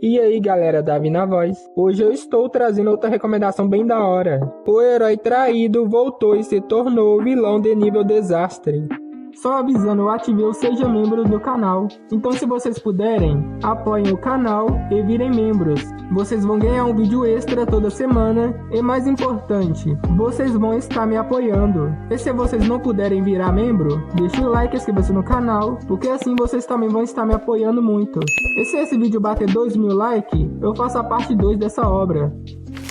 E aí galera, Davi na voz. Hoje eu estou trazendo outra recomendação bem da hora. O herói traído voltou e se tornou vilão de nível desastre. Só avisando, eu ativei o Seja Membro do canal. Então se vocês puderem, apoiem o canal e virem membros. Vocês vão ganhar um vídeo extra toda semana. E mais importante, vocês vão estar me apoiando. E se vocês não puderem virar membro, deixa o like e inscreva-se no canal, porque assim vocês também vão estar me apoiando muito. E se esse vídeo bater 2.000 likes, eu faço a parte 2 dessa obra.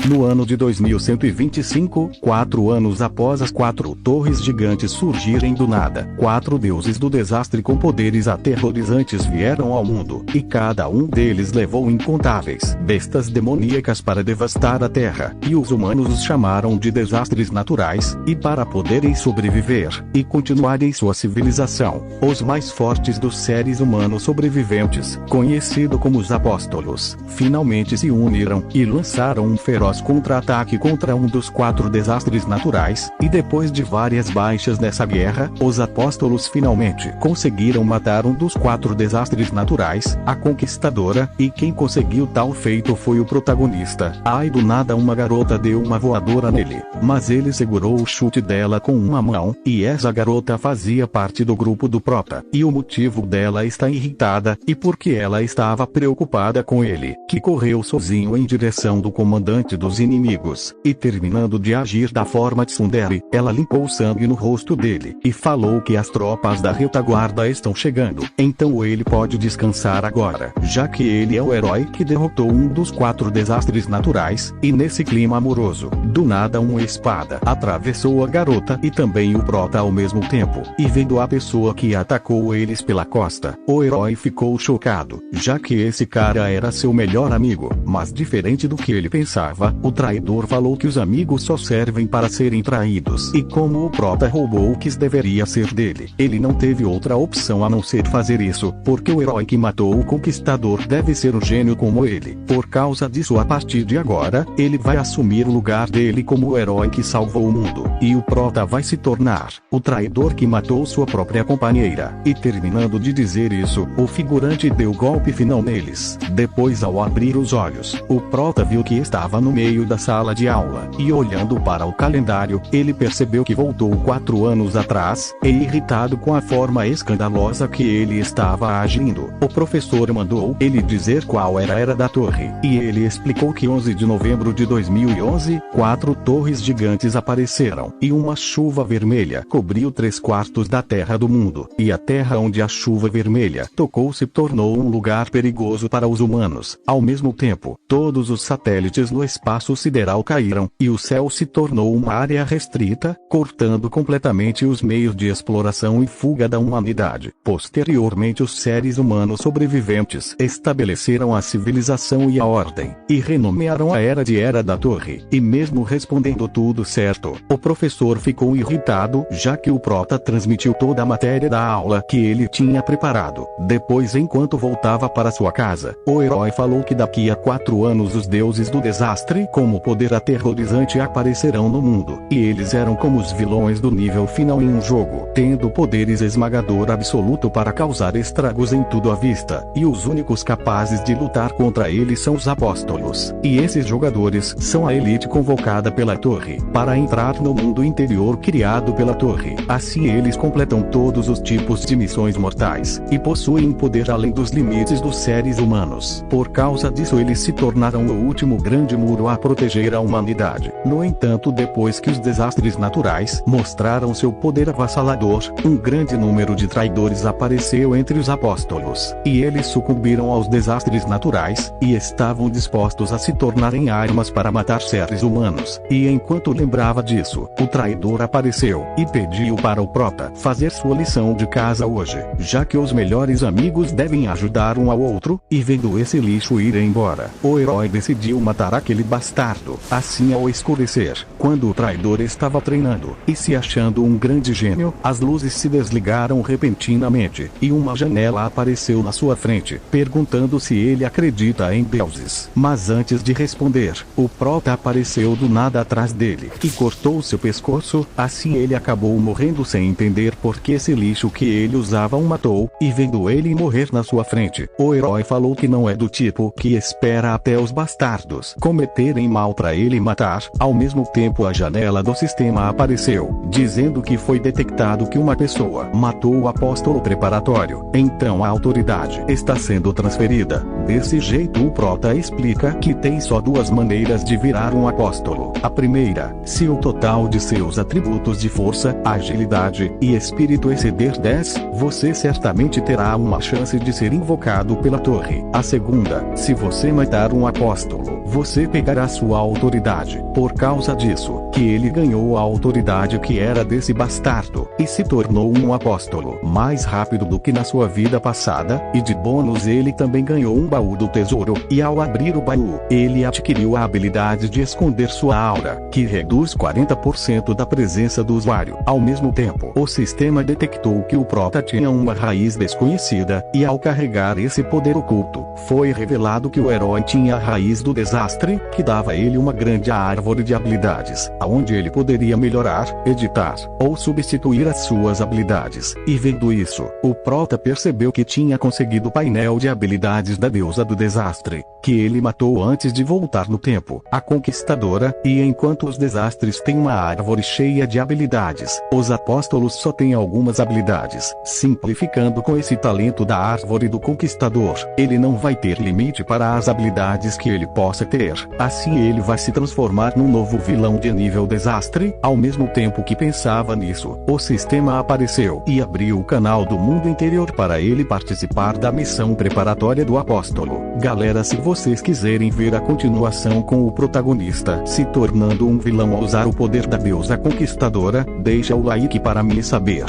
No ano de 2125, 4 anos após as 4 torres gigantes surgirem do nada, 4 deuses do desastre com poderes aterrorizantes vieram ao mundo, e cada um deles levou incontáveis bestas demoníacas para devastar a Terra, e os humanos os chamaram de desastres naturais, e para poderem sobreviver, e continuarem sua civilização, os mais fortes dos seres humanos sobreviventes, conhecido como os Apóstolos, finalmente se uniram, e lançaram um feroz contra-ataque contra um dos 4 desastres naturais, e depois de várias baixas nessa guerra, os Apóstolos finalmente conseguiram matar um dos 4 desastres naturais, a Conquistadora, e quem conseguiu tal feito foi o protagonista. Ai, do nada uma garota deu uma voadora nele, mas ele segurou o chute dela com uma mão, e essa garota fazia parte do grupo do Prota, e o motivo dela está irritada, e porque ela estava preocupada com ele, que correu sozinho em direção do comandante dos inimigos, e terminando de agir da forma tsundere, ela limpou o sangue no rosto dele, e falou que as tropas da retaguarda estão chegando, então ele pode descansar agora, já que ele é o herói que derrotou um dos 4 desastres naturais, e nesse clima amoroso, do nada uma espada atravessou a garota e também o Prota ao mesmo tempo, e vendo a pessoa que atacou eles pela costa, o herói ficou chocado, já que esse cara era seu melhor amigo, mas diferente do que ele pensava, o traidor falou que os amigos só servem para serem traídos, e como o Prota roubou o que deveria ser dele, ele não teve outra opção a não ser fazer isso, porque o herói que matou o Conquistador deve ser um gênio como ele. Por causa disso, a partir de agora, ele vai assumir o lugar dele como o herói que salvou o mundo, e o Prota vai se tornar o traidor que matou sua própria companheira. E terminando de dizer isso, o figurante deu golpe final neles. Depois, ao abrir os olhos, o Prota viu que estava no meio da sala de aula, e olhando para o calendário, ele percebeu que voltou 4 anos atrás, e irritado com a forma escandalosa que ele estava agindo, o professor mandou ele dizer qual era a era da torre, e ele explicou que 11 de novembro de 2011, 4 torres gigantes apareceram, e uma chuva vermelha cobriu 3/4 da terra do mundo, e a terra onde a chuva vermelha tocou se tornou um lugar perigoso para os humanos. Ao mesmo tempo, todos os satélites no espaço sideral caíram, e o céu se tornou uma área restrita, cortando completamente os meios de exploração e fuga da humanidade. Posteriormente, os seres humanos sobreviventes estabeleceram a civilização e a ordem, e renomearam a Era da Torre. E mesmo respondendo tudo certo, o professor ficou irritado, já que o Prota transmitiu toda a matéria da aula que ele tinha preparado. Depois, enquanto voltava para sua casa, o herói falou que daqui a 4 anos os deuses do desastre como poder aterrorizante aparecerão no mundo, e eles eram como os vilões do nível final em um jogo, tendo poderes esmagador absoluto para causar estragos em tudo à vista, e os únicos capazes de lutar contra eles são os Apóstolos, e esses jogadores são a elite convocada pela torre, para entrar no mundo interior criado pela torre. Assim eles completam todos os tipos de missões mortais, e possuem um poder além dos limites dos seres humanos. Por causa disso eles se tornaram o último grande muro a proteger a humanidade. No entanto, depois que os desastres naturais mostraram seu poder avassalador, um grande número de traidores apareceu entre os Apóstolos, e eles sucumbiram aos desastres naturais, e estavam dispostos a se tornarem armas para matar seres humanos. E enquanto lembrava disso, o traidor apareceu, e pediu para o Prota fazer sua lição de casa hoje, já que os melhores amigos devem ajudar um ao outro, e vendo esse lixo ir embora, o herói decidiu matar aquele bastardo. Assim, ao escurecer, quando o traidor estava treinando e se achando um grande gênio, as luzes se desligaram repentinamente e uma janela apareceu na sua frente, perguntando se ele acredita em deuses. Mas antes de responder, o prota apareceu do nada atrás dele e cortou seu pescoço. Assim ele acabou morrendo sem entender por que esse lixo que ele usava o matou, e vendo ele morrer na sua frente, o herói falou que não é do tipo que espera até os bastardos cometerem mal para ele matar. Ao mesmo tempo, a janela do sistema apareceu, dizendo que foi detectado que uma pessoa matou o apóstolo preparatório. Então a autoridade está sendo transferida. Desse jeito, o prota explica que tem só duas maneiras de virar um apóstolo. A primeira, se o total de seus atributos de força, agilidade e espírito exceder 10, você certamente terá uma chance de ser invocado pela torre. A segunda, se você matar um apóstolo, você pegará sua autoridade. Por causa disso, que ele ganhou a autoridade que era desse bastardo, e se tornou um apóstolo mais rápido do que na sua vida passada, e de bônus ele também ganhou um baú do tesouro, e ao abrir o baú, ele adquiriu a habilidade de esconder sua aura, que reduz 40% da presença do usuário. Ao mesmo tempo, o sistema detectou que o prota tinha uma raiz desconhecida, e ao carregar esse poder oculto, foi revelado que o herói tinha a raiz do desastre, que dava a ele uma grande árvore de habilidades, aonde ele poderia melhorar, editar ou substituir as suas habilidades. E vendo isso, o prota percebeu que tinha conseguido o painel de habilidades da deusa do desastre, que ele matou antes de voltar no tempo, a conquistadora. E enquanto os desastres têm uma árvore cheia de habilidades, os apóstolos só têm algumas habilidades. Simplificando, com esse talento da árvore do conquistador, ele não vai ter limite para as habilidades que ele possa ter. Assim ele vai se transformar num novo vilão de nível desastre. Ao mesmo tempo que pensava nisso, o sistema apareceu e abriu o canal do mundo interior para ele participar da missão preparatória do apóstolo. Galera, se vocês quiserem ver a continuação com o protagonista se tornando um vilão ao usar o poder da deusa conquistadora, deixa o like para me saber.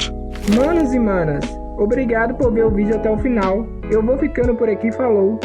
Manos e manas, obrigado por ver o vídeo até o final. Eu vou ficando por aqui, falou!